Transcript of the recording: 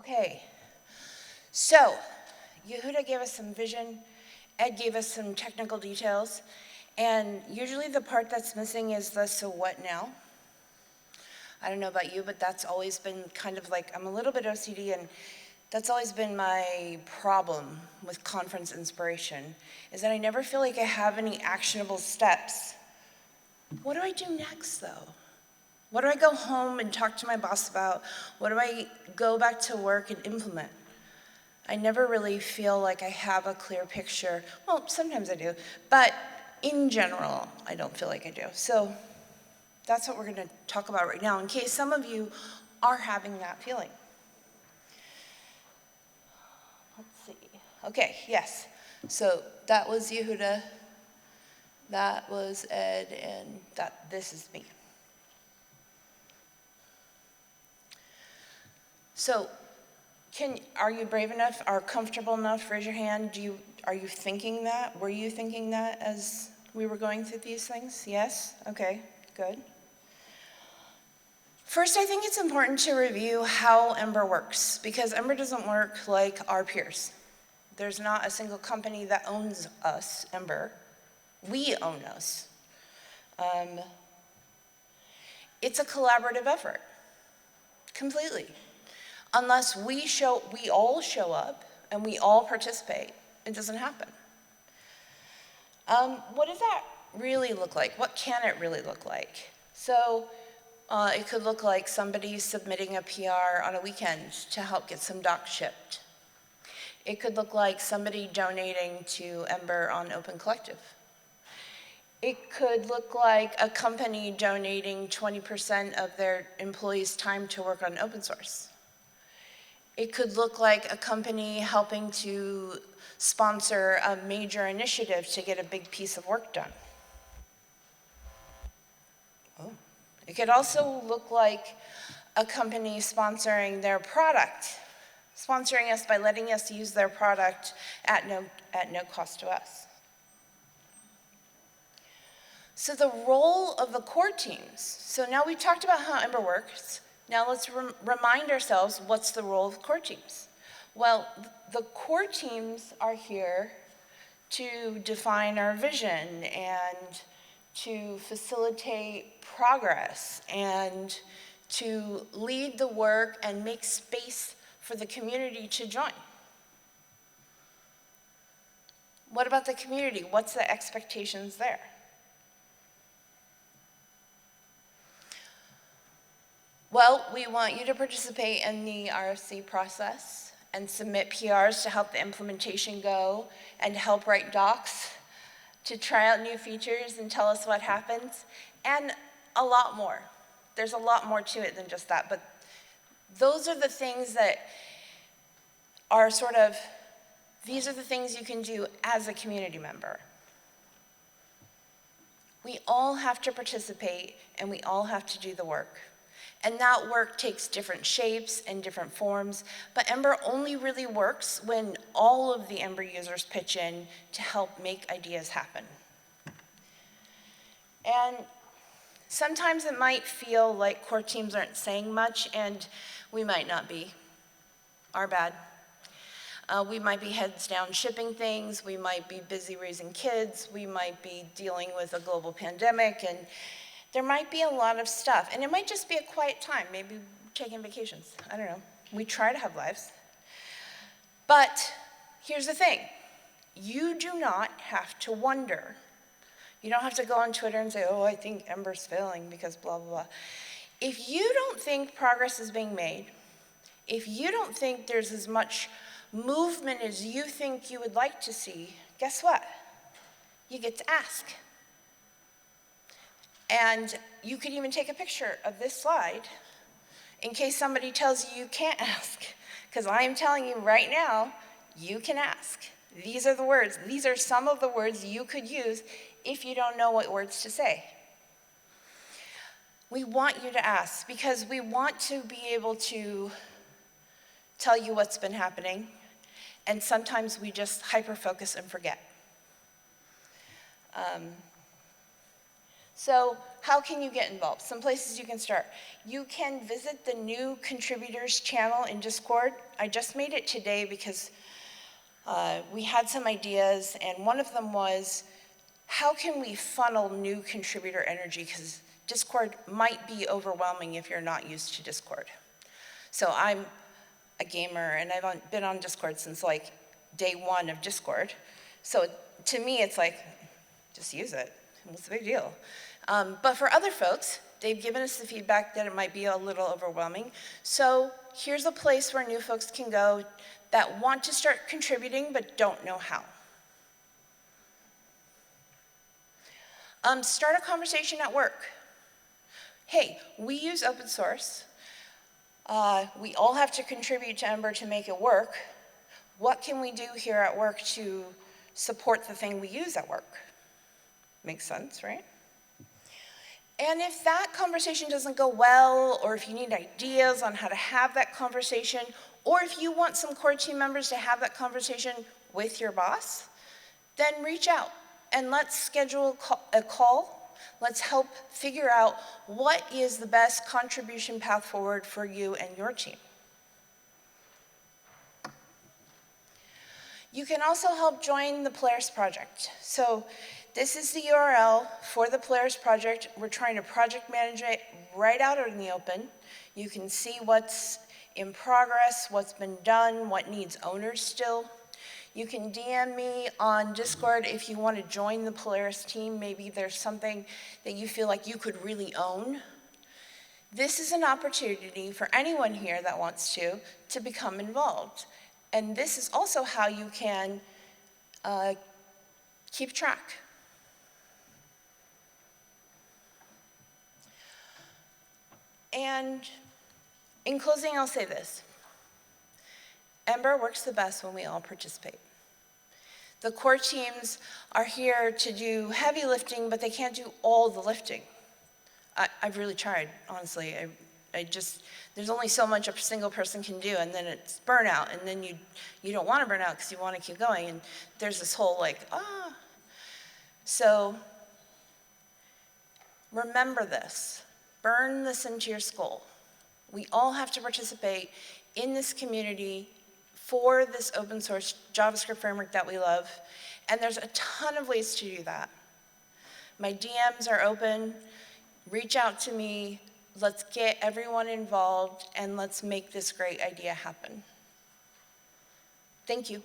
Okay, so Yehuda gave us some vision, Ed gave us some technical details, and usually the part that's missing is the so what now? I don't know about you, but that's always been kind of like, I'm a little bit OCD, and that's always been my problem with conference inspiration, is that I never feel like I have any actionable steps. What do I do next, though? What do I go home and talk to my boss about? What do I go back to work and implement? I never really feel like I have a clear picture. Well, sometimes I do, but in general, I don't feel like I do. So that's what we're going to talk about right now, in case some of you are having that feeling. Let's see. Okay, yes. So that was Yehuda, that was Ed, and this is me. So, are you brave enough, are comfortable enough? Raise your hand. Are you thinking that? Were you thinking that as we were going through these things? Yes? Okay, good. First, I think it's important to review how Ember works, because Ember doesn't work like our peers. There's not a single company that owns us, Ember. We own us. It's a collaborative effort, completely. Unless we all show up and we all participate, it doesn't happen. What does that really look like? What can it really look like? So it could look like somebody submitting a PR on a weekend to help get some docs shipped. It could look like somebody donating to Ember on Open Collective. It could look like a company donating 20% of their employees' time to work on open source. It could look like a company helping to sponsor a major initiative to get a big piece of work done. Oh. It could also look like a company sponsoring their product, sponsoring us by letting us use their product at no cost to us. So the role of the core teams. So now we've talked about how Ember works. Now let's remind ourselves, what's the role of core teams? Well, the core teams are here to define our vision and to facilitate progress and to lead the work and make space for the community to join. What about the community? What's the expectations there? Well, we want you to participate in the RFC process and submit PRs to help the implementation go and help write docs, to try out new features and tell us what happens, and a lot more. There's a lot more to it than just that, but those are the things that are these are the things you can do as a community member. We all have to participate and we all have to do the work. And that work takes different shapes and different forms, but Ember only really works when all of the Ember users pitch in to help make ideas happen. And sometimes it might feel like core teams aren't saying much, and we might not be. Our bad. We might be heads down shipping things, we might be busy raising kids, we might be dealing with a global pandemic, and there might be a lot of stuff, and it might just be a quiet time, maybe taking vacations, I don't know. We try to have lives. But here's the thing, you do not have to wonder. You don't have to go on Twitter and say, oh, I think Ember's failing because blah, blah, blah. If you don't think progress is being made, if you don't think there's as much movement as you think you would like to see, guess what? You get to ask. And you could even take a picture of this slide in case somebody tells you you can't ask. Because I am telling you right now, you can ask. These are the words. These are some of the words you could use if you don't know what words to say. We want you to ask because we want to be able to tell you what's been happening, and sometimes we just hyper-focus and forget. So how can you get involved? Some places you can start. You can visit the new contributors channel in Discord. I just made it today because we had some ideas, and one of them was, how can we funnel new contributor energy? Because Discord might be overwhelming if you're not used to Discord. So I'm a gamer, and I've been on Discord since like day one of Discord. So to me, it's like, just use it. What's the big deal? But for other folks, they've given us the feedback that it might be a little overwhelming. So here's a place where new folks can go that want to start contributing but don't know how. Start a conversation at work. Hey, we use open source. We all have to contribute to Ember to make it work. What can we do here at work to support the thing we use at work? Makes sense, right? And if that conversation doesn't go well, or if you need ideas on how to have that conversation, or if you want some core team members to have that conversation with your boss, then reach out and let's schedule a call. Let's help figure out what is the best contribution path forward for you and your team. You can also help join the Polaris project. So this is the URL for the Polaris project. We're trying to project manage it right out in the open. You can see what's in progress, what's been done, what needs owners still. You can DM me on Discord if you want to join the Polaris team. Maybe there's something that you feel like you could really own. This is an opportunity for anyone here that wants to become involved. And this is also how you can keep track. And in closing, I'll say this. Ember works the best when we all participate. The core teams are here to do heavy lifting, but they can't do all the lifting. I've really tried, honestly. There's only so much a single person can do, and then it's burnout, and then you don't want to burn out because you want to keep going, and there's this whole So remember this. Burn this into your skull. We all have to participate in this community for this open source JavaScript framework that we love, and there's a ton of ways to do that. My DMs are open. Reach out to me. Let's get everyone involved, and let's make this great idea happen. Thank you.